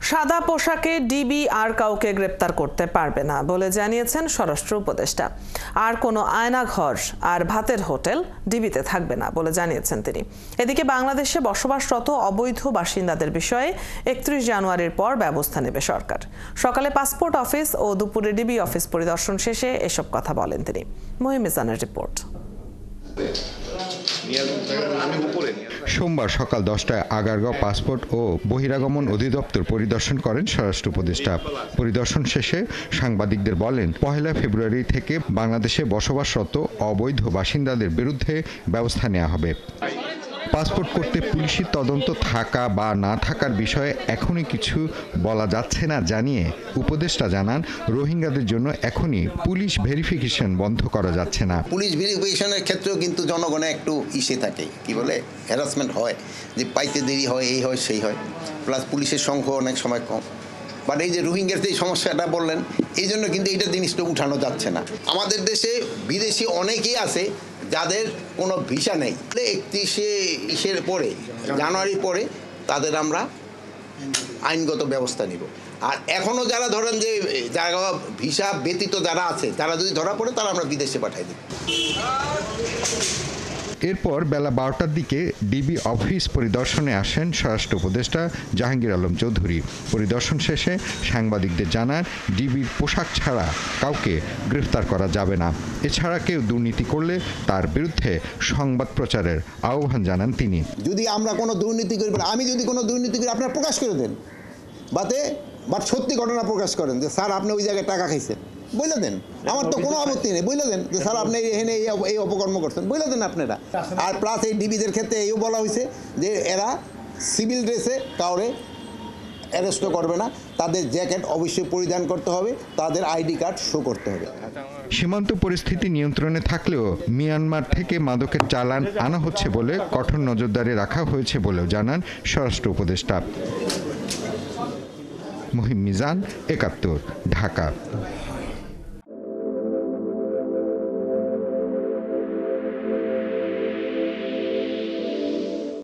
সাদা পোশাকে ডিবি আর কাউকে গ্রেপ্তার করতে পারবে না বলে জানিয়েছেন স্বরাষ্ট্র উপদেষ্টা। আর কোনো আয়নাঘর আর ভাতের হোটেল ডিবিতে থাকবে না বলে জানিয়েছেন তিনি। এদিকে বাংলাদেশে বসবাসরত অবৈধ বাসিন্দাদের বিষয়ে ৩১ জানুয়ারির পর ব্যবস্থা নেবে সরকার। সকালে পাসপোর্ট অফিস ও দুপুরে ডিবি অফিস পরিদর্শন শেষে এসব কথা বলেন তিনি। মহিম মিজানের রিপোর্ট। সোমবার সকাল 10টায় আগারগাঁও পাসপোর্ট ও বহিরাগমন অধিদপ্তর পরিদর্শন করেন স্বরাষ্ট্র উপদেষ্টা। পরিদর্শন শেষে সাংবাদিকদের বলেন, ১ ফেব্রুয়ারি থেকে বাংলাদেশে বসবাসরত অবৈধ বাসিন্দাদের বিরুদ্ধে ব্যবস্থা নেওয়া হবে। পাসপোর্ট করতে পুলিশি তদন্ত থাকা বা না থাকার বিষয়ে এখনই কিছু বলা যাচ্ছে না জানিয়ে উপদেষ্টা জানান, রোহিঙ্গাদের জন্য এখনই পুলিশ ভেরিফিকেশন বন্ধ করা যাচ্ছে না। পুলিশ ভেরিফিকেশনের ক্ষেত্রেও কিন্তু জনগণে একটু ইসে থাকে, কি বলে, হ্যারাসমেন্ট হয়, যে পাইতে দেরি হয়, এই হয় সেই হয়, প্লাস পুলিশের সংখ্যা অনেক সময় কম। বাট এই যে রোহিঙ্গার যে সমস্যাটা বললেন, এই জন্য কিন্তু এইটা জিনিসটা উঠানো যাচ্ছে না। আমাদের দেশে বিদেশি অনেকেই আছে যাদের কোনো ভিসা নেই। ৩১ পরে জানুয়ারি পরে তাদের আমরা আইনগত ব্যবস্থা নিব। আর এখনও যারা ধরেন যে যারা ভিসা ব্যতীত যারা আছে, তারা যদি ধরা পড়ে তারা আমরা বিদেশে পাঠাই দিই। এরপর বেলা 12টার দিকে ডিবি অফিস পরিদর্শনে আসেন স্বরাষ্ট্র উপদেষ্টা জাহাঙ্গীর আলম চৌধুরী। পরিদর্শন শেষে সাংবাদিকদের জানান, ডিবির পোশাক ছাড়া কাউকে গ্রেফতার করা যাবে না। এছাড়া কেউ দুর্নীতি করলে তার বিরুদ্ধে সংবাদ প্রচারের আহ্বান জানান তিনি। যদি আমরা কোনো দুর্নীতি করি, আমি যদি কোনো দুর্নীতি করি আপনারা প্রকাশ করে দেন, বাট সত্যি ঘটনা প্রকাশ করেন যে স্যার আপনি ওই জায়গায় টাকা খাইছেন, বলে দেন, আমার তো কোনো আপত্তি নেই, বলে দেন যে স্যার আপনি এখানে এই অপকর্ম করছেন, বলে দেন আপনারা। আর প্লাস এই ডিবিদের ক্ষেত্রে এইও বলা হয়েছে যে এরা সিভিল ড্রেসে কাউরে অ্যারেস্টও করবে না, তাদের জ্যাকেট অবশ্যই পরিধান করতে হবে, তাদের আইডি কার্ড শো করতে হবে। সীমান্ত পরিস্থিতি নিয়ন্ত্রণে থাকলেও মিয়ানমার থেকে মাদকের চালান আনা হচ্ছে বলে কঠোর নজরদারি রাখা হয়েছে বলেও জানান স্বরাষ্ট্র উপদেষ্টা। মহিম মিজান, ৭১, ঢাকা।